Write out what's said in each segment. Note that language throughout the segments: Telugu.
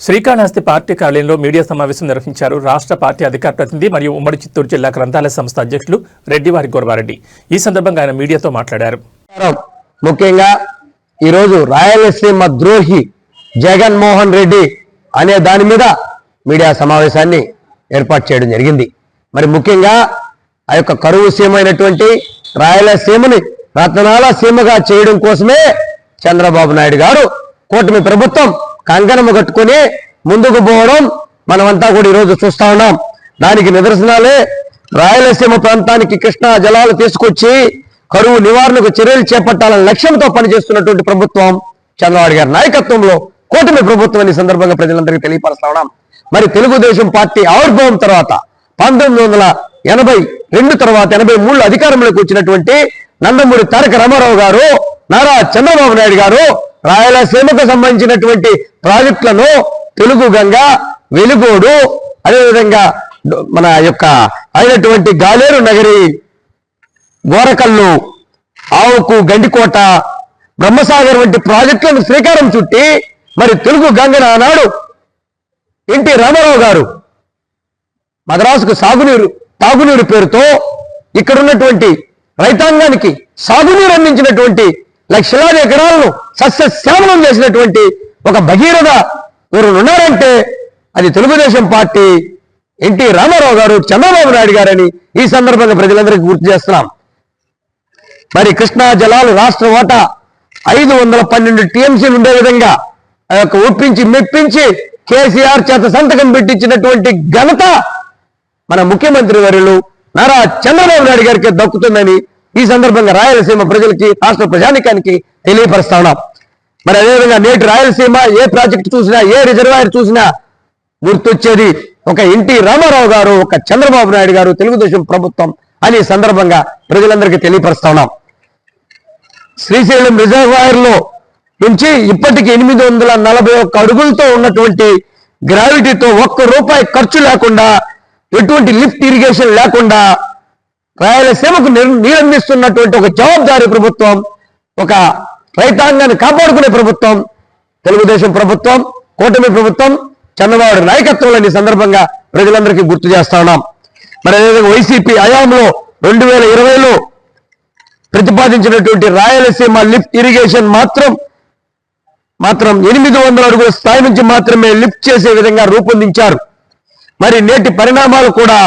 శ్రీకాళహస్తి పార్టీ కార్యాలయంలో మీడియా సమావేశం నిర్వహించారు రాష్ట్ర పార్టీ అధికార ప్రతినిధి మరియు ఉమ్మడి చిత్తూరు జిల్లా గ్రంథాలయ సంస్థ అధ్యక్షులు రెడ్డివారి గోరవారెడ్డి. ఈ సందర్భంగా ఆయన మీడియాతో మాట్లాడారు. ముఖ్యంగా ఈరోజు రాయలసీమ ద్రోహి జగన్మోహన్ రెడ్డి అనే దాని మీద మీడియా సమావేశాన్ని ఏర్పాటు చేయడం జరిగింది. మరి ముఖ్యంగా ఆ యొక్క కరువు సీమైనటువంటి రాయలసీమని రత్నాల సీమగా చేయడం కోసమే చంద్రబాబు నాయుడు గారు కూటమి ప్రభుత్వం కంకణము కట్టుకుని ముందుకు పోవడం మనమంతా కూడా ఈరోజు చూస్తా ఉన్నాం. దానికి నిదర్శనాలే రాయలసీమ ప్రాంతానికి కృష్ణా జలాలు తీసుకొచ్చి కరువు నివారణకు చర్యలు చేపట్టాలనే లక్ష్యంతో పనిచేస్తున్నటువంటి ప్రభుత్వం చంద్రబాబు గారి నాయకత్వంలో కూటమి ప్రభుత్వం ఈ సందర్భంగా ప్రజలందరికీ తెలియపరుస్తా ఉన్నాం. మరి తెలుగుదేశం పార్టీ ఆవిర్భావం తర్వాత 1982 తర్వాత 83 అధికారంలోకి వచ్చినటువంటి నందమూరి తారక రామారావు గారు, నారా చంద్రబాబు నాయుడు గారు రాయలసీమకు సంబంధించినటువంటి ప్రాజెక్టులను తెలుగు గంగ, వెలుగోడు, అదేవిధంగా మన యొక్క అయినటువంటి గాలేరు నగరి, గోరకల్లు, ఆవుకు, గండికోట, బ్రహ్మసాగర్ వంటి ప్రాజెక్టులను శ్రీకారం చుట్టి మరి తెలుగు గంగన ఆనాడు ఎన్టీ రామారావు గారు మద్రాసుకు తాగునీరు పేరుతో ఇక్కడ ఉన్నటువంటి రైతాంగానికి సాగునీరు అందించినటువంటి లక్షలాది ఎకరాలను సస్యశ్యామలం చేసినటువంటి ఒక భగీరథ ఎవరు ఉన్నారంటే అది తెలుగుదేశం పార్టీ ఎన్టీ రామారావు గారు, చంద్రబాబు నాయుడు గారని ఈ సందర్భంగా ప్రజలందరికీ గుర్తు చేస్తున్నాం. మరి కృష్ణా జలాలు రాష్ట్ర వాటా 512 టీఎంసీలు ఉండే విధంగా ఆ యొక్క ఒప్పించి మెప్పించి కేసీఆర్ చేత సంతకం పెట్టించినటువంటి ఘనత మన ముఖ్యమంత్రి వర్యులు నారా చంద్రబాబు నాయుడు గారికి దక్కుతుందని ఈ సందర్భంగా రాయలసీమ ప్రజలకి, రాష్ట్ర ప్రజానికానికి తెలియపరుస్తా ఉన్నాం. మరి అదేవిధంగా నేటి రాయలసీమ ఏ ప్రాజెక్టు చూసినా, ఏ రిజర్వాయర్ చూసినా గుర్తొచ్చేది ఒక ఎన్టీ రామారావు గారు, ఒక చంద్రబాబు నాయుడు గారు, తెలుగుదేశం ప్రభుత్వం అని సందర్భంగా ప్రజలందరికీ తెలియపరుస్తా ఉన్నాం. శ్రీశైలం రిజర్వాయర్ లో నుంచి ఇప్పటికీ 841 అడుగులతో ఉన్నటువంటి గ్రావిటీతో ₹1 ఖర్చు లేకుండా, ఎటువంటి లిఫ్ట్ ఇరిగేషన్ లేకుండా రాయలసీమకు నీరందిస్తున్నటువంటి ఒక జవాబుదారీ ప్రభుత్వం, ఒక రైతాంగాన్ని కాపాడుకునే ప్రభుత్వం తెలుగుదేశం ప్రభుత్వం, కూటమి ప్రభుత్వం, చంద్రబాబు నాయకత్వంలో ఈ సందర్భంగా ప్రజలందరికీ గుర్తు చేస్తా ఉన్నాం. మరి అదేవిధంగా వైసీపీ హయాంలో 2020లో ప్రతిపాదించినటువంటి రాయలసీమ లిఫ్ట్ ఇరిగేషన్ మాత్రం 800 అడుగుల స్థాయి నుంచి మాత్రమే లిఫ్ట్ చేసే విధంగా రూపొందించారు. మరి నేటి పరిణామాలు కూడా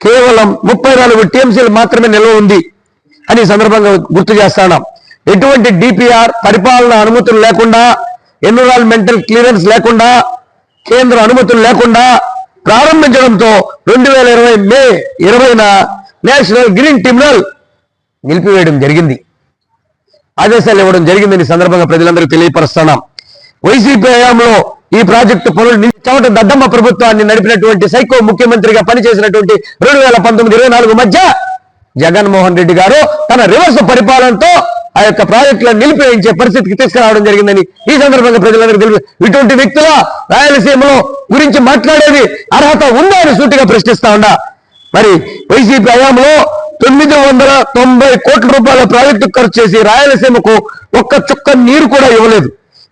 కేవలం 34 టీఎంసీలు మాత్రమే నిల్వ ఉంది అని సందర్భంగా గుర్తు చేస్తున్నాం. ఎటువంటి డిపిఆర్ పరిపాలన అనుమతులు లేకుండా, ఎన్విరాన్మెంటల్ క్లియరెన్స్ లేకుండా, కేంద్ర అనుమతులు లేకుండా ప్రారంభించడంతో 2020 మే 20న నేషనల్ గ్రీన్ ట్రిబ్యునల్ నిలిపివేయడం జరిగింది, ఆదేశాలు ఇవ్వడం జరిగిందని సందర్భంగా ప్రజలందరికీ తెలియపరుస్తున్నాం. వైసీపీ హయాంలో ఈ ప్రాజెక్టు పనులు చవట దద్దమ్మ ప్రభుత్వాన్ని నడిపినటువంటి సైకో ముఖ్యమంత్రిగా పనిచేసినటువంటి 2019-24 మధ్య జగన్మోహన్ రెడ్డి గారు తన రివర్స్ పరిపాలనతో ఆ యొక్క ప్రాజెక్టులను నిలిపివేయించే పరిస్థితికి తీసుకురావడం జరిగిందని ఈ సందర్భంగా ప్రజలందరికీ తెలుసు. ఇటువంటి వ్యక్తుల రాయలసీమలో గురించి మాట్లాడేది అర్హత ఉందా అని సూటిగా ప్రశ్నిస్తా ఉన్నా. మరి వైసీపీ హయాంలో 990 కోట్ల రూపాయల ప్రాజెక్టు ఖర్చు చేసి రాయలసీమకు ఒక్క చుక్క నీరు కూడా ఇవ్వలేదు.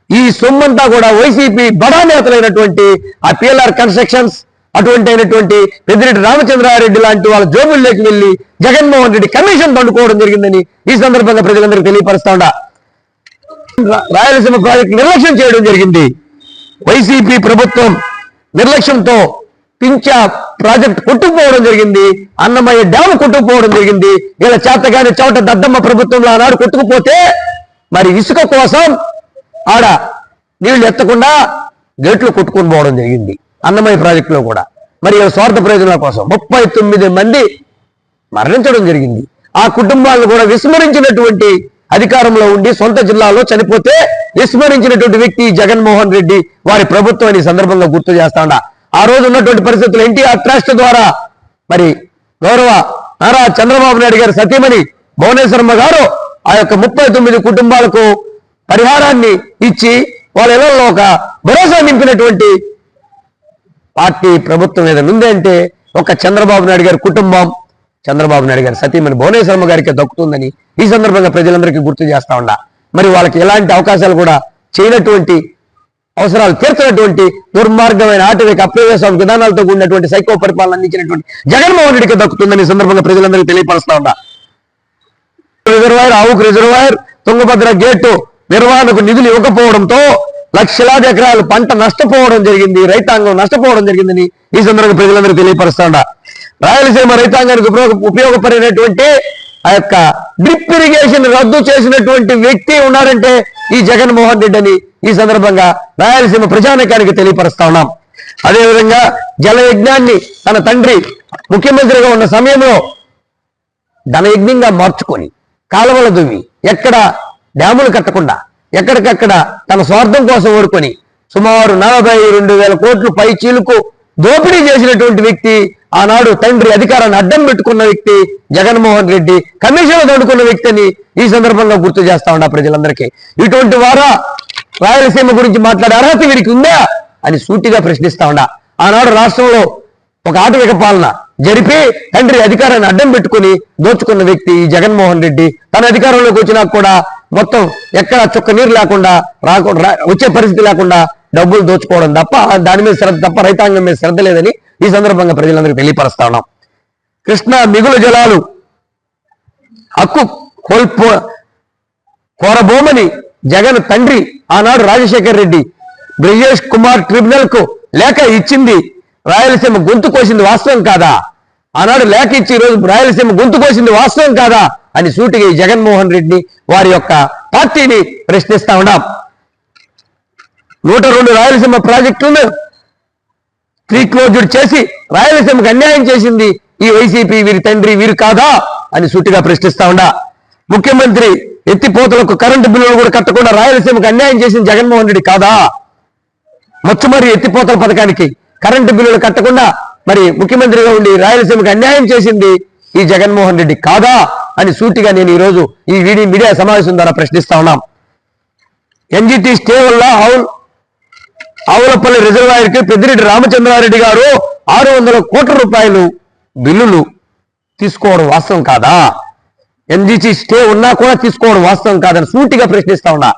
ఈ సొమ్మంతా కూడా వైసీపీ బడా నేతలైనటువంటి ఆ పిఎల్ఆర్ కన్స్ట్రక్షన్స్, అటువంటి అయినటువంటి పెద్దిరెడ్డి రామచంద్రారెడ్డి లాంటి వాళ్ళ జోబుల్లోకి వెళ్లి జగన్మోహన్ రెడ్డి కమిషన్ దండుకోవడం జరిగిందని ఈ సందర్భంగా ప్రజలందరికీ తెలియపరుస్తా ఉండా. రాయలసీమ ప్రాజెక్టు నిర్లక్ష్యం చేయడం జరిగింది. వైసీపీ ప్రభుత్వం నిర్లక్ష్యంతో పింఛా ప్రాజెక్ట్ కొట్టుకుపోవడం జరిగింది, అన్నమయ్య డ్యామ్ కొట్టుకుపోవడం జరిగింది. ఇలా చేతగాని చవట దద్దమ్మ ప్రభుత్వంలో ఆనాడు కొట్టుకుపోతే మరి ఇసుక కోసం ఆడ నీళ్లు ఎత్తకుండా గేట్లు కొట్టుకుని పోవడం జరిగింది అన్నమయ్య ప్రాజెక్టులో కూడా. మరి స్వార్థ ప్రయోజనాల కోసం 39 మంది మరణించడం జరిగింది. ఆ కుటుంబాలను కూడా విస్మరించినటువంటి, అధికారంలో ఉండి సొంత జిల్లాలో చనిపోతే విస్మరించినటువంటి వ్యక్తి జగన్మోహన్ రెడ్డి వారి ప్రభుత్వం ఈ సందర్భంగా గుర్తు చేస్తా ఉన్నా. ఆ రోజు ఉన్నటువంటి పరిస్థితులు ఎన్టీఆర్ ట్రస్ట్ ద్వారా మరి గౌరవ నారా చంద్రబాబు నాయుడు గారి సతీమణి భువనేశ్వరమ్మ గారు ఆ యొక్క 39 కుటుంబాలకు పరిహారాన్ని ఇచ్చి వాళ్ళ ఇళ్లలో ఒక భరోసా నింపినటువంటి పార్టీ ప్రభుత్వం ఏదైనా ఉంది అంటే ఒక చంద్రబాబు నాయుడు గారి కుటుంబం, చంద్రబాబు నాయుడు గారి సతీమణి భువనేశ్వరమ్మ గారికి దక్కుతుందని ఈ సందర్భంగా ప్రజలందరికీ గుర్తు చేస్తా ఉండా. మరి వాళ్ళకి ఎలాంటి అవకాశాలు కూడా చేయనటువంటి అవసరాలు తీర్చినటువంటి దుర్మార్గమైన ఆటవిక అప్రవేశ విధానాలతో కూడినటువంటి సైకో పరిపాలన అందించినటువంటి జగన్మోహన్ రెడ్డికి దక్కుతుందని సందర్భంగా ప్రజలందరికీ తెలియపరుస్తా ఉన్నా. రిజర్వాయర్, ఆవుకు రిజర్వాయర్, తుంగభద్ర గేటు నిర్వహణకు నిధులు ఇవ్వకపోవడంతో లక్షలాది ఎకరాలు పంట నష్టపోవడం జరిగింది, రైతాంగం నష్టపోవడం జరిగిందని ఈ సందర్భంగా ప్రజలందరికీ తెలియపరుస్తా ఉన్నా. రాయలసీమ రైతాంగానికి ఉపయోగపడినటువంటి ఆ యొక్క డ్రిప్ ఇరిగేషన్ రద్దు చేసినటువంటి వ్యక్తి ఉన్నారంటే ఈ జగన్మోహన్ రెడ్డి అని ఈ సందర్భంగా రాయలసీమ ప్రజానీకానికి తెలియపరుస్తా ఉన్నాం. అదేవిధంగా జలయజ్ఞాన్ని తన తండ్రి ముఖ్యమంత్రిగా ఉన్న సమయంలో ధనయజ్ఞంగా మార్చుకొని కాలువలు దువ్వి ఎక్కడ డ్యాములు కట్టకుండా ఎక్కడికక్కడ తన స్వార్థం కోసం ఓడుకొని సుమారు 42,000 కోట్లు పై చీలుకు దోపిడీ చేసినటువంటి వ్యక్తి, ఆనాడు తండ్రి అధికారాన్ని అడ్డం పెట్టుకున్న వ్యక్తి జగన్మోహన్ రెడ్డి, కమిషన్లు దండుకున్న వ్యక్తి అని ఈ సందర్భంగా గుర్తు చేస్తా ఉన్నా ప్రజలందరికీ. ఇటువంటి వారా రాయలసీమ గురించి మాట్లాడే అర్హత వీరికి ఉందా అని సూటిగా ప్రశ్నిస్తా ఉన్నా. ఆనాడు రాష్ట్రంలో ఒక ఆటవిక పాలన జరిపి తండ్రి అధికారాన్ని అడ్డం పెట్టుకుని దోచుకున్న వ్యక్తి ఈ జగన్మోహన్ రెడ్డి. తన అధికారంలోకి వచ్చినా కూడా మొత్తం ఎక్కడ చుక్క నీరు లేకుండా వచ్చే పరిస్థితి లేకుండా డబ్బులు దోచుకోవడం తప్ప దాని మీద శ్రద్ధ తప్ప రైతాంగం మీద శ్రద్ధ లేదని ఈ సందర్భంగా ప్రజలందరికీ తెలియపరుస్తా ఉన్నాం. కృష్ణా మిగులు జలాలు హక్కు కోరబోమని జగన్ తండ్రి ఆనాడు రాజశేఖర్ రెడ్డి బ్రిజేష్ కుమార్ ట్రిబ్యునల్ కు లేఖ ఇచ్చింది. రాయలసీమ గొంతు కోసింది వాస్తవం కాదా? ఆనాడు లేఖ ఇచ్చి ఈరోజు రాయలసీమ గొంతు కోసింది వాస్తవం కాదా అని సూటిగా ఈ జగన్మోహన్ రెడ్డి వారి యొక్క పార్టీని ప్రశ్నిస్తా ఉన్నాం. 102 రాయలసీమ ప్రాజెక్టులను క్లోజ్డ్ చేసి రాయలసీమకు అన్యాయం చేసింది ఈ వైసీపీ, వీరి తండ్రి వీరు కాదా అని సూటిగా ప్రశ్నిస్తా ఉన్నా. ముఖ్యమంత్రి ఎత్తిపోతలకు కరెంటు బిల్లులు కూడా కట్టకుండా రాయలసీమకు అన్యాయం చేసింది జగన్మోహన్ రెడ్డి కాదా? మొచ్చమరి ఎత్తిపోతల పథకానికి కరెంటు బిల్లులు కట్టకుండా మరి ముఖ్యమంత్రిగా ఉండి రాయలసీమకు అన్యాయం చేసింది ఈ జగన్మోహన్ రెడ్డి కాదా అని సూటిగా నేను ఈరోజు ఈ మీడియా సమావేశం ద్వారా ప్రశ్నిస్తా ఉన్నాం. ఎన్జిటి స్టే వల్ల ఆవులపల్లి రిజర్వాయర్ కి పెద్దిరెడ్డి రామచంద్రారెడ్డి గారు 600 కోట్ల రూపాయలు బిల్లులు తీసుకోవడం వాస్తవం కాదా? ఎన్జిటి స్టే ఉన్నా కూడా తీసుకోవడం వాస్తవం కాదని సూటిగా ప్రశ్నిస్తా ఉన్నా.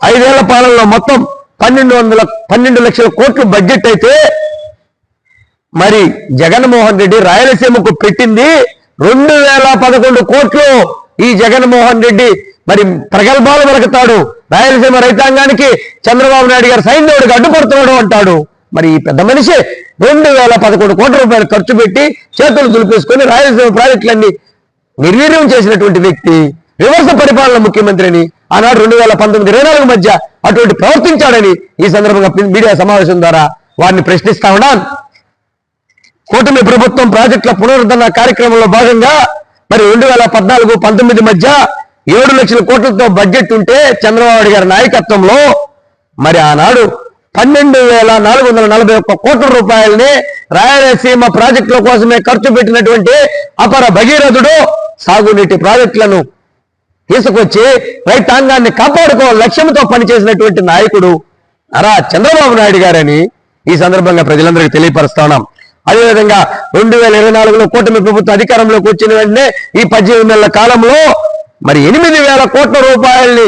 5 ఏళ్ల పాలనలో మొత్తం 12 లక్షల కోట్లు బడ్జెట్ అయితే మరి జగన్మోహన్ రెడ్డి రాయలసీమకు పెట్టింది 2011 కోట్లు. ఈ జగన్మోహన్ రెడ్డి మరి ప్రగల్భాలు వెలకతాడు. రాయలసీమ రైతాంగానికి చంద్రబాబు నాయుడు గారు సైన్యుడికి అడ్డుపడుతున్నాడు అంటాడు. మరి ఈ పెద్ద మనిషి 2011 కోట్ల రూపాయలు ఖర్చు పెట్టి చేతులు దులిపేసుకొని రాయలసీమ ప్రాజెక్టులన్నీ నిర్వీర్యం చేసినటువంటి వ్యక్తి, రివర్స్ పరిపాలన ముఖ్యమంత్రిని ఆనాడు 2019-24 మధ్య అటువంటి ప్రవర్తించాడని ఈ సందర్భంగా మీడియా సమావేశం ద్వారా వారిని ప్రశ్నిస్తా ఉన్నాను. కూటమి ప్రభుత్వం ప్రాజెక్టుల పునరుద్ధరణ కార్యక్రమంలో భాగంగా మరి 2014-19 మధ్య 7 లక్షల కోట్లతో బడ్జెట్ ఉంటే చంద్రబాబు గారి నాయకత్వంలో మరి ఆనాడు 12,441 కోట్ల రూపాయలని రాయలసీమ ప్రాజెక్టుల కోసమే ఖర్చు పెట్టినటువంటి అపర భగీరథుడు సాగునీటి ప్రాజెక్టులను తీసుకొచ్చి రైతాంగాన్ని కాపాడుకోవాలని లక్ష్యంతో పనిచేసినటువంటి నాయకుడు నారా చంద్రబాబు నాయుడు గారని ఈ సందర్భంగా ప్రజలందరికీ తెలియపరుస్తా ఉన్నాం. అదేవిధంగా 2024లో కూటమి ప్రభుత్వం అధికారంలోకి వచ్చిన వెంటనే ఈ 18 నెలల కాలంలో మరి 8,000 కోట్ల రూపాయల్ని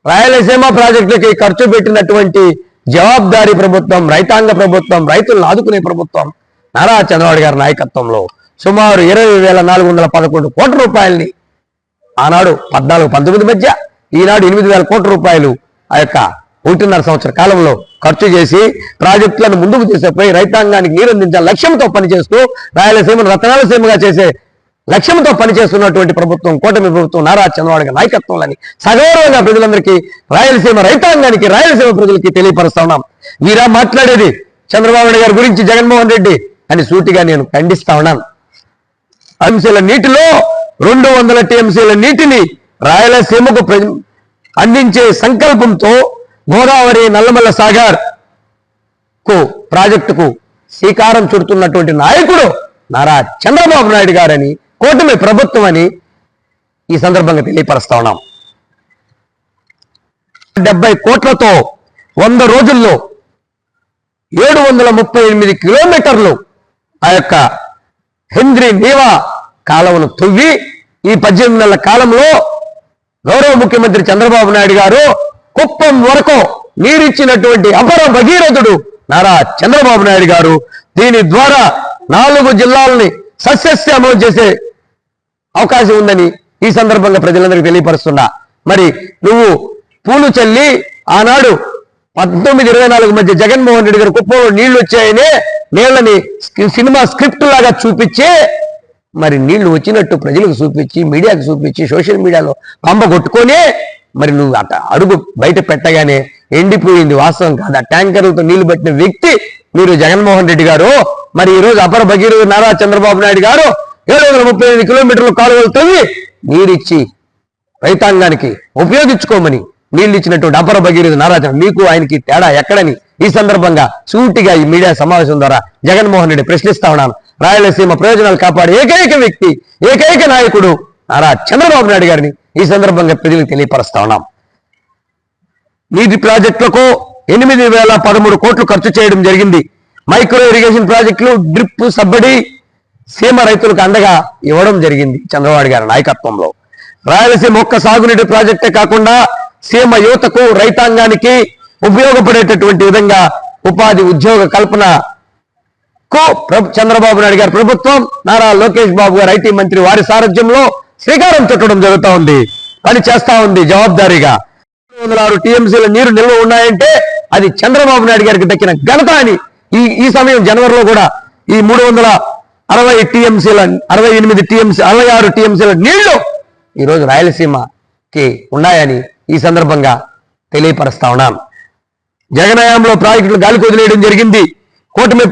రాయలసీమ ప్రాజెక్టులకి ఖర్చు పెట్టినటువంటి జవాబుదారీ ప్రభుత్వం, రైతాంగ ప్రభుత్వం, రైతులను ఆదుకునే ప్రభుత్వం నారా చంద్రబాబు గారి నాయకత్వంలో సుమారు 20,411 కోట్ల రూపాయల్ని ఆనాడు 14-19 మధ్య, ఈనాడు 8,000 కోట్ల రూపాయలు ఆ యొక్క 1.5 సంవత్సర కాలంలో ఖర్చు చేసి ప్రాజెక్టులను ముందుకు తీసుకుపోయి రైతాంగానికి నీరందించాల లక్ష్యంతో పనిచేస్తూ రాయలసీమను రతనాలసీమగా చేసే లక్ష్యంతో పనిచేస్తున్నటువంటి ప్రభుత్వం కూటమి ప్రభుత్వం నారా చంద్రబాబు గారి నాయకత్వంలోని సగౌరవంగా ప్రజలందరికీ, రాయలసీమ రైతాంగానికి, రాయలసీమ ప్రజలకి తెలియపరుస్తా ఉన్నాం. వీరా మాట్లాడేది చంద్రబాబు గారి గురించి జగన్మోహన్ రెడ్డి అని సూటిగా నేను ఖండిస్తా ఉన్నాను. అంశాల నీటిలో 200 టీఎంసీల నీటిని రాయలసీమకు అందించే సంకల్పంతో గోదావరి నల్లమల్ల సాగర్ ప్రాజెక్టుకు శ్రీకారం చుడుతున్నటువంటి నాయకుడు నారా చంద్రబాబు నాయుడు గారని, కూటమి ప్రభుత్వం అని ఈ సందర్భంగా తెలియపరుస్తా ఉన్నాం. 70 కోట్లతో 100 రోజుల్లో 738 కిలోమీటర్లు ఆ యొక్క హెన్రీ నీవా కాలువను తవ్వి ఈ 18 నెలల కాలంలో గౌరవ ముఖ్యమంత్రి చంద్రబాబు నాయుడు గారు కుప్పం వరకు నీరిచ్చినటువంటి అపర భగీరథుడు నారా చంద్రబాబు నాయుడు గారు. దీని ద్వారా 4 జిల్లాలని సస్యశ్యామలం చేసే అవకాశం ఉందని ఈ సందర్భంగా ప్రజలందరికీ తెలియపరుస్తున్నా. మరి నువ్వు పూలు చల్లి ఆనాడు 1924 మధ్య జగన్మోహన్ రెడ్డి గారు కుప్పంలో నీళ్లు వచ్చాయనే నీళ్ళని సినిమా స్క్రిప్ట్ లాగా చూపించి, మరి నీళ్లు వచ్చినట్టు ప్రజలకు చూపించి, మీడియాకు చూపించి, సోషల్ మీడియాలో పంప కొట్టుకొని, మరి నువ్వు అడుగు బయట పెట్టగానే ఎండిపోయింది. వాస్తవం కాదా? ట్యాంకర్లతో నీళ్లు పట్టిన వ్యక్తి మీరు జగన్మోహన్ రెడ్డి గారు. మరి ఈ రోజు అపర భగీరథుడు నారా చంద్రబాబు నాయుడు గారు 735 కిలోమీటర్ల కాలువలు తవ్వి నీరిచ్చి రైతాంగానికి ఉపయోగించుకోమని నీళ్లు ఇచ్చినటువంటి అపర భగీరథుడు నారా మీకు ఆయనకి తేడా ఎక్కడని ఈ సందర్భంగా సూటిగా ఈ మీడియా సమావేశం ద్వారా జగన్మోహన్ రెడ్డి ప్రశ్నిస్తా ఉన్నాను. రాయలసీమ ప్రయోజనాలు కాపాడే ఏకైక వ్యక్తి, ఏకైక నాయకుడు నారా చంద్రబాబు నాయుడు గారిని ఈ సందర్భంగా ప్రజలకు తెలియపరుస్తా ఉన్నాం. నీటి ప్రాజెక్టులకు 8,013 కోట్లు ఖర్చు చేయడం జరిగింది. మైక్రో ఇరిగేషన్ ప్రాజెక్టులు, డ్రిప్, సబ్బడి సీమ రైతులకు అండగా ఇవ్వడం జరిగింది చంద్రబాబు గారి నాయకత్వంలో. రాయలసీమ ఒక్క సాగునీటి ప్రాజెక్టే కాకుండా సీమ యువతకు, రైతాంగానికి ఉపయోగపడేటటువంటి విధంగా ఉపాధి, ఉద్యోగ కల్పనకు చంద్రబాబు నాయుడు గారి ప్రభుత్వం, నారా లోకేష్ బాబు గారు ఐటీ మంత్రి వారి సారథ్యంలో శ్రీకారం చుట్టడం జరుగుతూ ఉంది, పని చేస్తా ఉంది జవాబుదారీగా. 306 టీఎంసీల నీరు నిల్వ ఉన్నాయంటే అది చంద్రబాబు నాయుడు గారికి దక్కిన ఘనత అని ఈ సమయం జనవరిలో కూడా ఈ 360 టీఎంసీల 66 టీఎంసీల నీళ్లు ఈరోజు రాయలసీమకి ఉన్నాయని ఈ సందర్భంగా తెలియపరుస్తా ఉన్నాను. జగనయాంలో ప్రాజెక్టులు గాలికి వదిలేయడం జరిగింది. కూటమి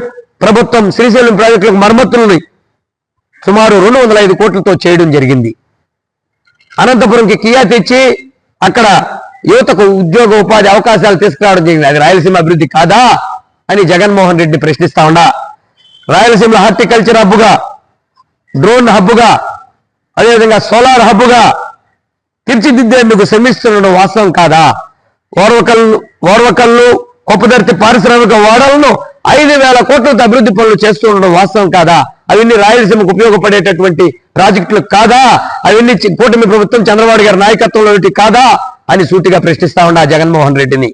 ప్రభుత్వం శ్రీశైలం ప్రాజెక్టులకు మరమ్మతులని సుమారు 205 కోట్లతో చేయడం జరిగింది. అనంతపురంకి కియా తెచ్చి అక్కడ యువతకు ఉద్యోగ ఉపాధి అవకాశాలు తీసుకురావడం జరిగింది. అది రాయలసీమ అభివృద్ధి కాదా అని జగన్మోహన్ రెడ్డిని ప్రశ్నిస్తా ఉన్నా. రాయలసీమలో హార్టికల్చర్ హబ్బుగా, డ్రోన్ హబ్బుగా, అదేవిధంగా సోలార్ హబ్బుగా తీర్చిదిద్దేందుకు శ్రమిస్తుండడం వాస్తవం కాదా? ఓర్వకల్లు కొప్పదర్తి పారిశ్రామిక వాడలను 5,000 కోట్లతో అభివృద్ధి పనులు చేస్తూ ఉండడం వాస్తవం కాదా? అవన్నీ రాయలసీమకు ఉపయోగపడేటటువంటి ప్రాజెక్టులు కాదా? అవన్నీ కూటమి ప్రభుత్వం చంద్రబాబు గారి నాయకత్వంలో కాదా అని సూటిగా ప్రశ్నిస్తా ఉన్నా జగన్మోహన్ రెడ్డిని.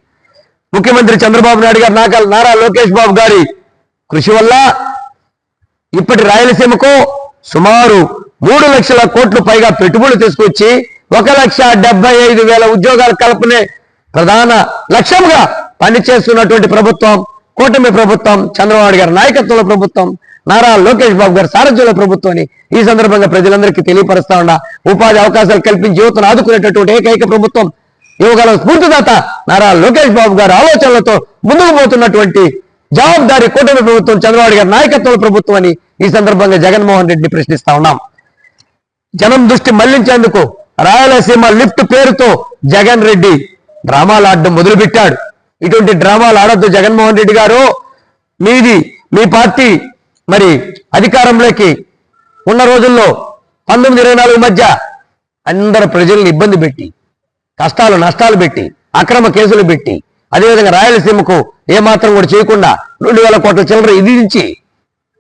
ముఖ్యమంత్రి చంద్రబాబు నాయుడు గారు, నారా లోకేష్ బాబు గారి కృషి వల్ల ఇప్పటి రాయలసీమకు సుమారు 3 లక్షల కోట్లు పైగా పెట్టుబడులు తీసుకొచ్చి 1,75,000 ఉద్యోగాల కల్పనే ప్రధాన లక్ష్యంగా పనిచేస్తున్నటువంటి ప్రభుత్వం కూటమి ప్రభుత్వం, చంద్రబాబు గారి నాయకత్వంలో ప్రభుత్వం, నారా లోకేష్ బాబు గారి సారథ్యంలో ప్రభుత్వాన్ని ఈ సందర్భంగా ప్రజలందరికీ తెలియపరుస్తా ఉన్నా. ఉపాధి అవకాశాలు కల్పించి యువతను ఆదుకునేటటువంటి ఏకైక ప్రభుత్వం, యువగల స్ఫూర్తిదాత నారా లోకేష్ బాబు గారి ఆలోచనలతో ముందుకు పోతున్నటువంటి జవాబుదారీ కూటమి ప్రభుత్వం, చంద్రబాబు గారి నాయకత్వంలో ప్రభుత్వం అని ఈ సందర్భంగా జగన్మోహన్ రెడ్డిని ప్రశ్నిస్తా ఉన్నాం. జనం దృష్టి మళ్లించేందుకు రాయలసీమ లిఫ్ట్ పేరుతో జగన్ రెడ్డి డ్రామాలు ఆడడం మొదలుపెట్టాడు. ఇటువంటి డ్రామాలు ఆడద్దు జగన్మోహన్ రెడ్డి గారు. మీ పార్టీ మరి అధికారంలోకి ఉన్న రోజుల్లో 1924 మధ్య అందరు ప్రజల్ని ఇబ్బంది పెట్టి, కష్టాలు నష్టాలు పెట్టి, అక్రమ కేసులు పెట్టి, అదేవిధంగా రాయలసీమకు ఏమాత్రం కూడా చేయకుండా 2,000 కోట్ల చిల్లర ఇదించి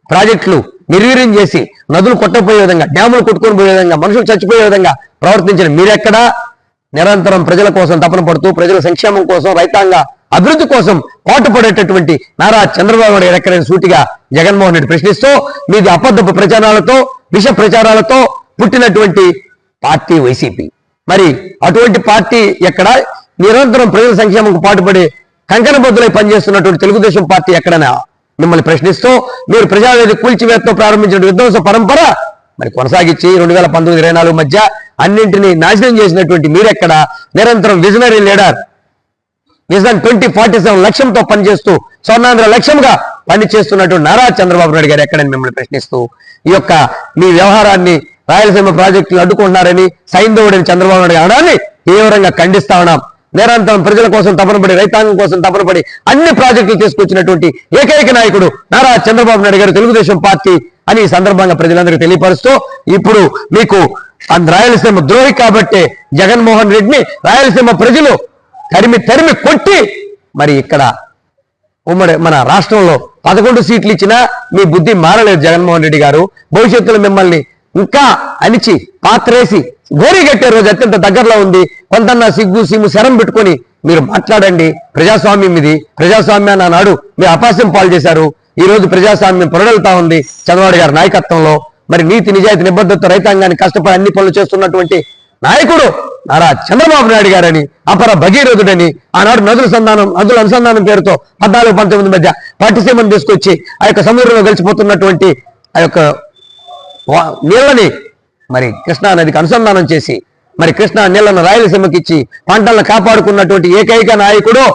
ప్రాజెక్టులు నిర్వీర్యం చేసి, నదులు కొట్టపోయే విధంగా, డ్యాములు కొట్టుకొని పోయే విధంగా, మనుషులు చచ్చిపోయే విధంగా ప్రవర్తించిన మీరెక్కడా? నిరంతరం ప్రజల కోసం తపన పడుతూ, ప్రజల సంక్షేమం కోసం, రైతాంగ అభివృద్ధి కోసం పాటుపడేటటువంటి నారా చంద్రబాబు నాయుడు ఎక్కడైనా సూటిగా జగన్మోహన్ రెడ్డి ప్రశ్నిస్తూ, మీది అబద్ధపు ప్రచారాలతో, విష ప్రచారాలతో పుట్టినటువంటి పార్టీ వైసీపీ. మరి అటువంటి పార్టీ ఎక్కడ? నిరంతరం ప్రజల సంక్షేమంకు పాటుపడే కంకణబద్దులై పనిచేస్తున్నటువంటి తెలుగుదేశం పార్టీ ఎక్కడైనా మిమ్మల్ని ప్రశ్నిస్తూ, మీరు ప్రజావేదిక కూల్చివేతతో ప్రారంభించిన విధ్వంస పరంపర మరి కొనసాగించి 2019-24 మధ్య అన్నింటినీ నాశనం చేసినటువంటి మీరెక్కడ? నిరంతరం విజనరీ లీడర్, విజన్ 2047 లక్ష్యంతో పనిచేస్తూ, స్వర్ణాంధ్ర లక్ష్యంగా పనిచేస్తున్నటువంటి నారా చంద్రబాబు నాయుడు గారు ఎక్కడని మిమ్మల్ని ప్రశ్నిస్తూ, ఈ యొక్క మీ వ్యవహారాన్ని రాయలసీమ ప్రాజెక్టులు అడ్డుకుంటున్నారని సైంధవుడని చంద్రబాబు నాయుడు అనడాన్ని తీవ్రంగా ఖండిస్తా ఉన్నాం. నిరంతరం ప్రజల కోసం తపనపడి, రైతాంగం కోసం తపనపడి అన్ని ప్రాజెక్టులు తీసుకొచ్చినటువంటి ఏకైక నాయకుడు నారా చంద్రబాబు నాయుడు గారు, తెలుగుదేశం పార్టీ అని ఈ సందర్భంగా ప్రజలందరికీ తెలియపరుస్తూ, ఇప్పుడు మీకు రాయలసీమ ద్రోహి కాబట్టే జగన్మోహన్ రెడ్డిని రాయలసీమ ప్రజలు తరిమి కొట్టి మరి ఇక్కడ ఉమ్మడి మన రాష్ట్రంలో 11 సీట్లు ఇచ్చినా మీ బుద్ధి మారలేదు జగన్మోహన్ రెడ్డి గారు. భవిష్యత్తులో మిమ్మల్ని ఇంకా అణిచి పాత్రేసి గోరీ కట్టే రోజు అత్యంత దగ్గరలో ఉంది. కొంతన్నా సిగ్గు సీము శరం పెట్టుకొని మీరు మాట్లాడండి. ప్రజాస్వామ్యం ఇది. ప్రజాస్వామ్యాన్ని ఆనాడు మీరు అపహాస్యం పాలు చేశారు. ఈ రోజు ప్రజాస్వామ్యం పొరడలుతా ఉంది చంద్రబాబు గారి నాయకత్వంలో. మరి నీతి నిజాయితీ నిబద్ధత రైతాంగాన్ని కష్టపడి అన్ని పనులు చేస్తున్నటువంటి నాయకుడు నారా చంద్రబాబు నాయుడు గారని, అపర భగీరథుడని, ఆనాడు నదుల అనుసంధానం పేరుతో 14-19 మధ్య పట్టిసీమను తీసుకొచ్చి ఆ యొక్క సముద్రంలో గెలిచిపోతున్నటువంటి ఆ యొక్క నీళ్ళని మరి కృష్ణా నదికి అనుసంధానం చేసి మరి కృష్ణా నీళ్లను రాయలసీమకి ఇచ్చి పంటలను కాపాడుకున్నటువంటి ఏకైక నాయకుడు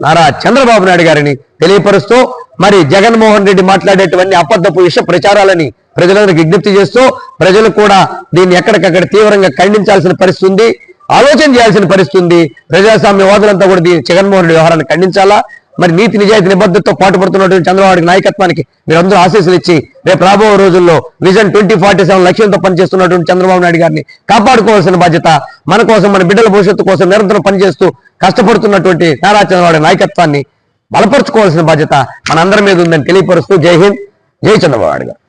నారా చంద్రబాబు నాయుడు గారిని తెలియపరుస్తూ మరి జగన్మోహన్ రెడ్డి మాట్లాడేటువంటి అబద్ధపు విష ప్రచారాలని ప్రజలకు విజ్ఞప్తి చేస్తూ ప్రజలు కూడా దీన్ని ఎక్కడికక్కడ తీవ్రంగా ఖండించాల్సిన పరిస్థితి ఉంది, ఆలోచన చేయాల్సిన పరిస్థితి ఉంది. ప్రజాస్వామ్యవాదులంతా కూడా దీన్ని జగన్మోహన్ రెడ్డి వ్యవహారాన్ని ఖండించాలా. మరి నీతి నిజాయితీ నిబద్ధతతో పాటుపడుతున్నటువంటి చంద్రబాబు నాయకత్వానికి మీరందరూ ఆశీస్సులు ఇచ్చి రేపు రాబో రోజుల్లో విజన్ 2047 లక్ష్యంతో పనిచేస్తున్నటువంటి చంద్రబాబు నాయుడు గారిని కాపాడుకోవాల్సిన బాధ్యత మన కోసం, మన బిడ్డల భవిష్యత్తు కోసం నిరంతరం పనిచేస్తూ కష్టపడుతున్నటువంటి నారా చంద్రబాబు నాయకత్వాన్ని బలపరుచుకోవాల్సిన బాధ్యత మనందరి మీద ఉందని తెలియపరుస్తూ జై హింద్, జై చంద్రబాబు నాయుడు గారు.